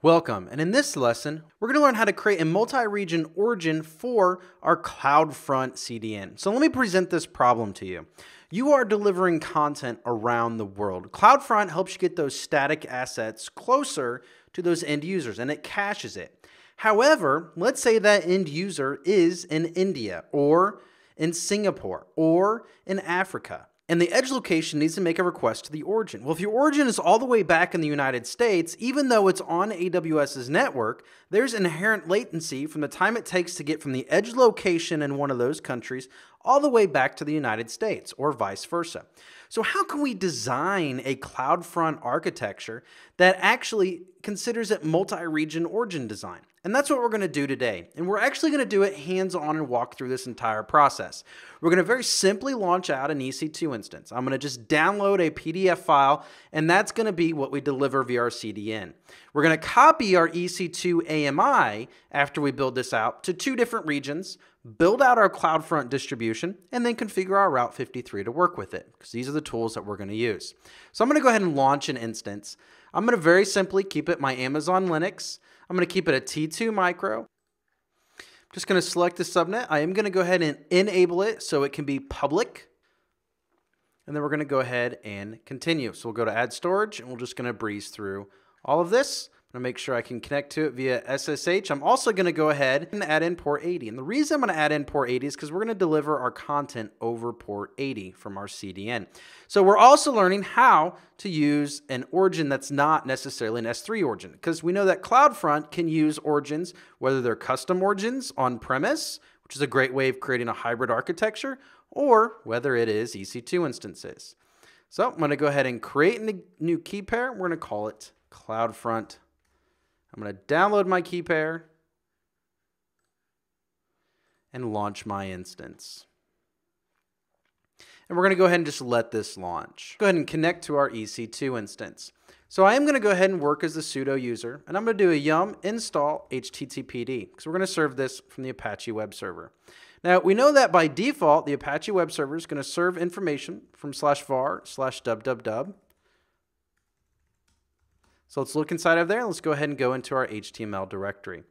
Welcome, and in this lesson, we're going to learn how to create a multi-region origin for our CloudFront CDN. So let me present this problem to you. You are delivering content around the world. CloudFront helps you get those static assets closer to those end users, and it caches it. However, let's say that end user is in India, or in Singapore, or in Africa. And the edge location needs to make a request to the origin. Well, if your origin is all the way back in the United States, even though it's on AWS's network, there's inherent latency from the time it takes to get from the edge location in one of those countries all the way back to the United States, or vice versa. So how can we design a CloudFront architecture that actually considers it multi-region origin design? And that's what we're going to do today. And we're actually going to do it hands-on and walk through this entire process. We're going to very simply launch out an EC2 instance. I'm going to just download a PDF file, and that's going to be what we deliver via our CDN. We're going to copy our EC2 AMI after we build this out to two different regions, build out our CloudFront distribution, and then configure our Route53 to work with it, because these are the tools that we're going to use. So I'm going to go ahead and launch an instance. I'm going to very simply keep it my Amazon Linux. I'm going to keep it a T2 micro. I'm just going to select the subnet. I am going to go ahead and enable it so it can be public. And then we're going to go ahead and continue. So we'll go to add storage, and we're just going to breeze through all of this. I'm going to make sure I can connect to it via SSH. I'm also going to go ahead and add in port 80. And the reason I'm going to add in port 80 is because we're going to deliver our content over port 80 from our CDN. So we're also learning how to use an origin that's not necessarily an S3 origin, because we know that CloudFront can use origins, whether they're custom origins on premise, which is a great way of creating a hybrid architecture, or whether it is EC2 instances. So I'm going to go ahead and create a new key pair. We're going to call it CloudFront. I'm going to download my key pair and launch my instance. And we're going to go ahead and just let this launch. Go ahead and connect to our EC2 instance. So I am going to go ahead and work as the sudo user, and I'm going to do a yum install httpd, because we're going to serve this from the Apache web server. Now, we know that by default, the Apache web server is going to serve information from /var/www. So let's look inside of there, and let's go ahead and go into our HTML directory.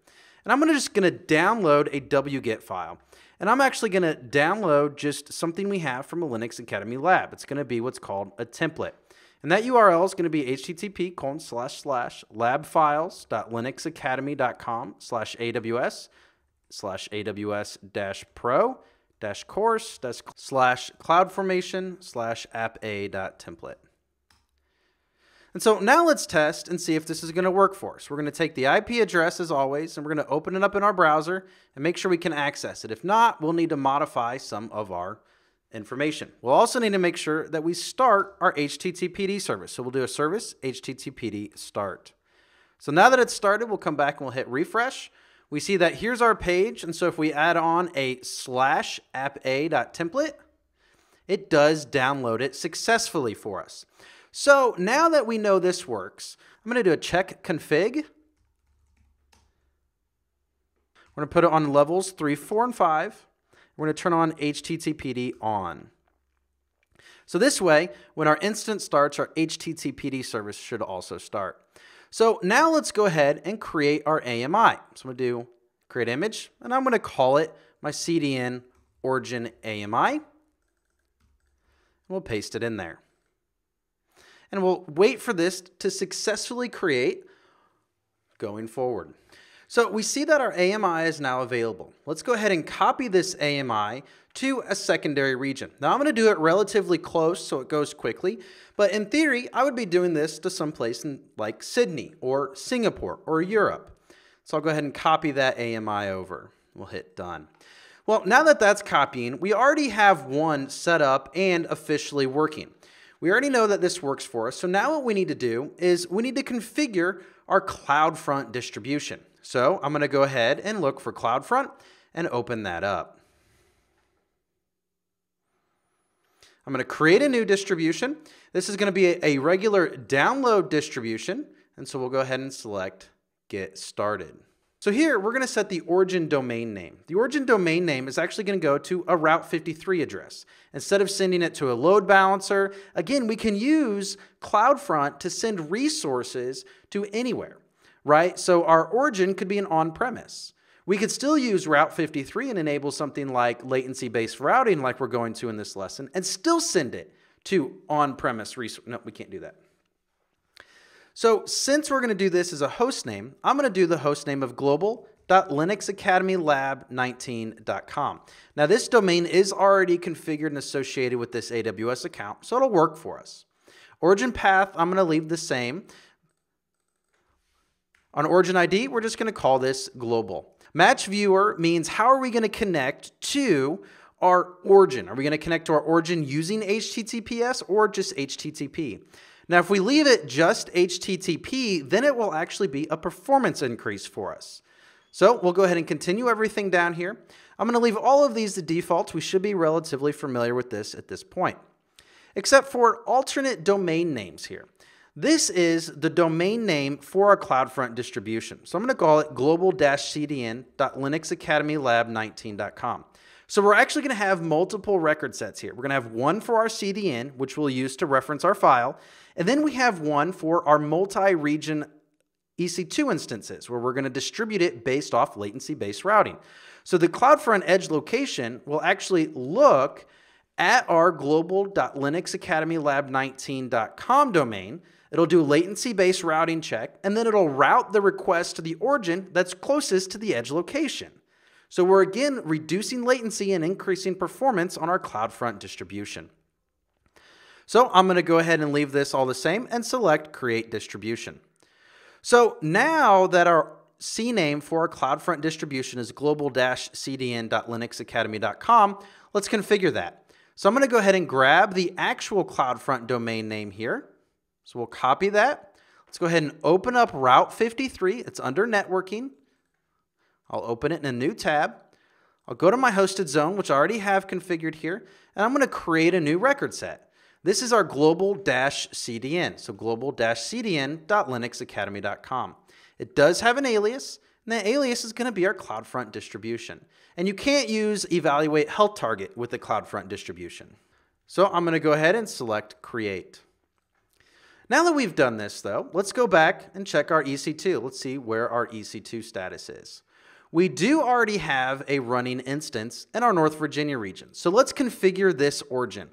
And I'm just going to download a wget file. And I'm actually going to download just something we have from a Linux Academy lab. It's going to be what's called a template. And that URL is going to be http://labfiles.linuxacademy.com/aws/aws-pro-course/cloudformation/app-a.template. And so now let's test and see if this is going to work for us. We're going to take the IP address as always, and we're going to open it up in our browser and make sure we can access it. If not, we'll need to modify some of our information. We'll also need to make sure that we start our HTTPD service. So we'll do a service HTTPD start. So now that it's started, we'll come back and we'll hit refresh. We see that here's our page. And so if we add on a /appa.template, it does download it successfully for us. So now that we know this works, I'm going to do a check config. We're going to put it on levels 3, 4, and 5. We're going to turn on HTTPD on. So this way, when our instance starts, our HTTPD service should also start. So now let's go ahead and create our AMI. So I'm going to do create image, and I'm going to call it my CDN origin AMI. And we'll paste it in there. And we'll wait for this to successfully create going forward. So we see that our AMI is now available. Let's go ahead and copy this AMI to a secondary region. Now I'm going to do it relatively close so it goes quickly, but in theory, I would be doing this to some place in like Sydney or Singapore or Europe. So I'll go ahead and copy that AMI over. We'll hit done. Well, now that that's copying, we already have one set up and officially working. We already know that this works for us, so now what we need to do is we need to configure our CloudFront distribution. So I'm going to go ahead and look for CloudFront and open that up. I'm going to create a new distribution. This is going to be a regular download distribution, and so we'll go ahead and select Get Started. So here, we're going to set the origin domain name. The origin domain name is actually going to go to a Route53 address. Instead of sending it to a load balancer, again, we can use CloudFront to send resources to anywhere. right? So our origin could be an on-premise. We could still use Route53 and enable something like latency-based routing like we're going to in this lesson and still send it to on-premise resource. No, we can't do that. So since we're going to do this as a host name, I'm going to do the host name of global.linuxacademylab19.com. Now this domain is already configured and associated with this AWS account, so it'll work for us. Origin path, I'm going to leave the same. On origin ID, we're just going to call this global. Match viewer means how are we going to connect to our origin? Are we going to connect to our origin using HTTPS or just HTTP? Now, if we leave it just HTTP, then it will actually be a performance increase for us. So we'll go ahead and continue everything down here. I'm going to leave all of these the defaults. We should be relatively familiar with this at this point, except for alternate domain names here. This is the domain name for our CloudFront distribution. So I'm going to call it global-cdn.linuxacademylab19.com. So we're actually going to have multiple record sets here. We're going to have one for our CDN, which we'll use to reference our file. And then we have one for our multi-region EC2 instances, where we're going to distribute it based off latency-based routing. So the CloudFront edge location will actually look at our global.linuxacademylab19.com domain. It'll do latency-based routing check, and then it'll route the request to the origin that's closest to the edge location. So we're again reducing latency and increasing performance on our CloudFront distribution. So I'm going to go ahead and leave this all the same and select Create Distribution. So now that our CNAME for our CloudFront distribution is global-cdn.linuxacademy.com, let's configure that. So I'm going to go ahead and grab the actual CloudFront domain name here. So we'll copy that. Let's go ahead and open up Route53. It's under networking. I'll open it in a new tab. I'll go to my hosted zone, which I already have configured here, and I'm going to create a new record set. This is our global-cdn, so global-cdn.linuxacademy.com. It does have an alias, and that alias is going to be our CloudFront distribution. And you can't use evaluate health target with the CloudFront distribution. So I'm going to go ahead and select Create. Now that we've done this, though, let's go back and check our EC2. Let's see where our EC2 status is. We do already have a running instance in our North Virginia region. So let's configure this origin.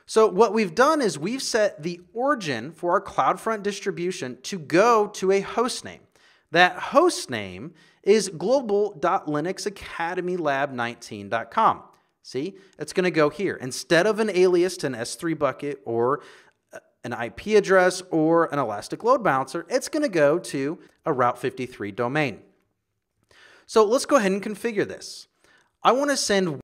So what we've done is we've set the origin for our CloudFront distribution to go to a host name. That host name is global.linuxacademylab19.com. See, it's going to go here. Instead of an alias to an S3 bucket or an IP address or an elastic load balancer, it's going to go to a Route53 domain. So let's go ahead and configure this. I want to send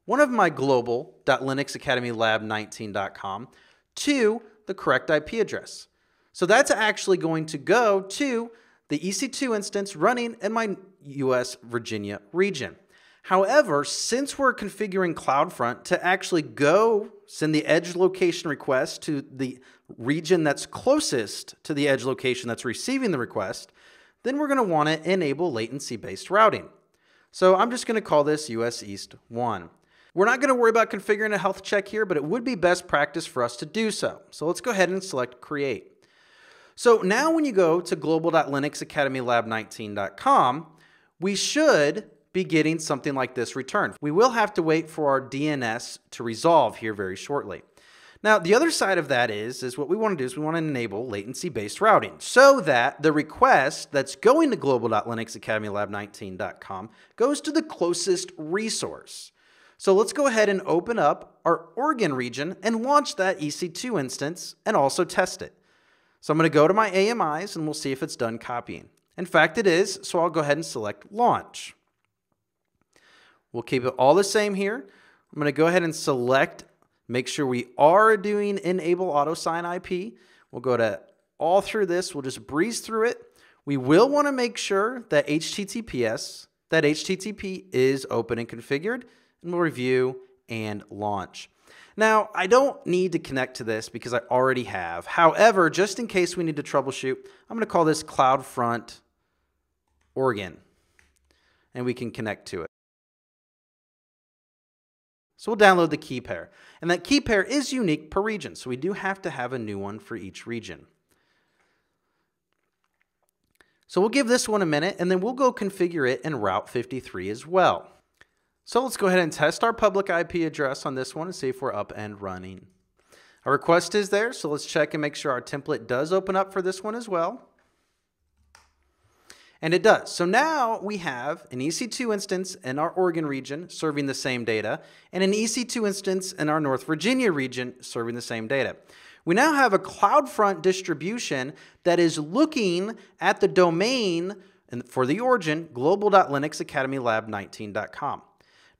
one of my global.linuxacademylab19.com to the correct IP address. So that's actually going to go to the EC2 instance running in my US Virginia region. However, since we're configuring CloudFront to actually go send the edge location request to the region that's closest to the edge location that's receiving the request, then we're going to want to enable latency-based routing. So I'm just going to call this US East 1. We're not going to worry about configuring a health check here, but it would be best practice for us to do so. So let's go ahead and select Create. So now when you go to global.linuxacademylab19.com, we should be getting something like this returned. We will have to wait for our DNS to resolve here very shortly. Now, the other side of that is what we want to do is we want to enable latency-based routing so that the request that's going to global.linuxacademylab19.com goes to the closest resource. So let's go ahead and open up our Oregon region and launch that EC2 instance and also test it. So I'm going to go to my AMIs and we'll see if it's done copying. In fact, it is, so I'll go ahead and select Launch. We'll keep it all the same here. I'm going to go ahead and select, make sure we are doing Enable Auto Sign IP. We'll go to all through this. We'll just breeze through it. We will want to make sure that HTTP is open and configured, and we'll review and launch. Now, I don't need to connect to this because I already have. However, just in case we need to troubleshoot, I'm going to call this CloudFront Oregon, and we can connect to it. So we'll download the key pair. And that key pair is unique per region, so we do have to have a new one for each region. So we'll give this one a minute, and then we'll go configure it in Route53 as well. So let's go ahead and test our public IP address on this one and see if we're up and running. Our request is there, so let's check and make sure our template does open up for this one as well. And it does. So now we have an EC2 instance in our Oregon region serving the same data, and an EC2 instance in our North Virginia region serving the same data. We now have a CloudFront distribution that is looking at the domain for the origin, global.linuxacademylab19.com.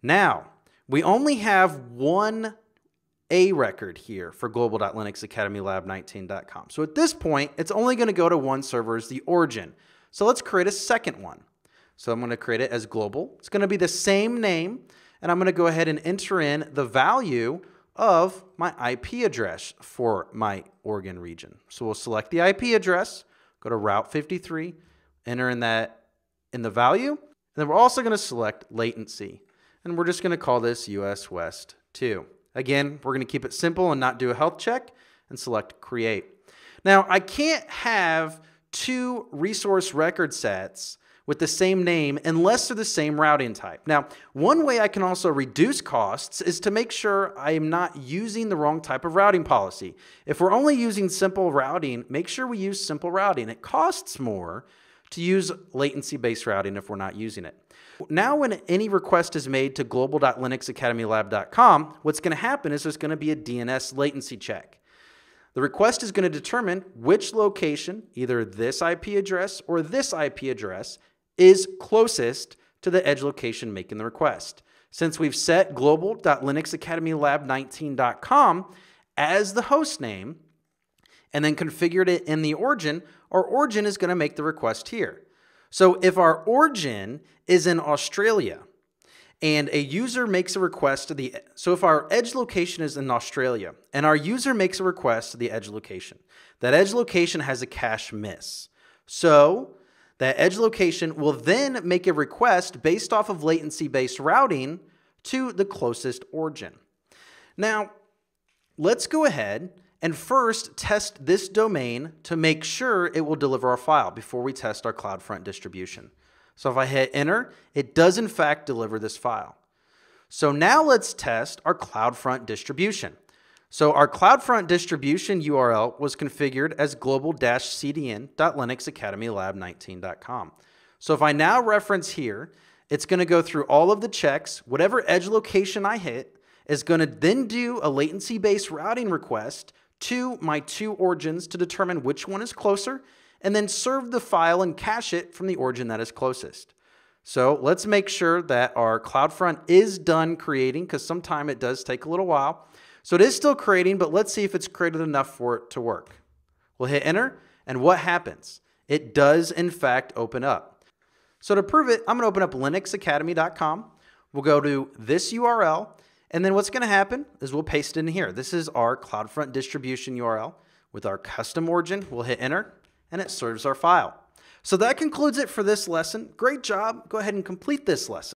Now, we only have one A record here for global.linuxacademylab19.com. So at this point, it's only going to go to one server as the origin. So let's create a second one. So I'm going to create it as global. It's going to be the same name, and I'm going to go ahead and enter in the value of my IP address for my Oregon region. So we'll select the IP address, go to Route53, enter in that in the value, and then we're also going to select latency. And we're just going to call this US West 2. Again, we're going to keep it simple and not do a health check and select create. Now, I can't have two resource record sets with the same name unless they're the same routing type. Now, one way I can also reduce costs is to make sure I am not using the wrong type of routing policy. If we're only using simple routing, make sure we use simple routing. It costs more to use latency-based routing if we're not using it. Now, when any request is made to global.linuxacademylab.com, what's going to happen is there's going to be a DNS latency check. The request is going to determine which location, either this IP address or this IP address, is closest to the edge location making the request. Since we've set global.linuxacademylab19.com as the host name and then configured it in the origin, our origin is going to make the request here. So if our origin is in Australia and a user makes a request to so if our edge location is in Australia and our user makes a request to the edge location, that edge location has a cache miss. So that edge location will then make a request based off of latency-based routing to the closest origin. Now, let's go ahead and first test this domain to make sure it will deliver our file before we test our CloudFront distribution. So if I hit enter, it does in fact deliver this file. So now let's test our CloudFront distribution. So our CloudFront distribution URL was configured as global-cdn.linuxacademylab19.com. So if I now reference here, it's going to go through all of the checks. Whatever edge location I hit is going to then do a latency-based routing request to my two origins to determine which one is closer, and then serve the file and cache it from the origin that is closest. So let's make sure that our CloudFront is done creating, because sometimes it does take a little while. So it is still creating, but let's see if it's created enough for it to work. We'll hit enter, and what happens? It does, in fact, open up. So to prove it, I'm going to open up linuxacademy.com. We'll go to this URL, and then what's going to happen is we'll paste it in here. This is our CloudFront distribution URL with our custom origin. We'll hit enter, and it serves our file. So that concludes it for this lesson. Great job. Go ahead and complete this lesson.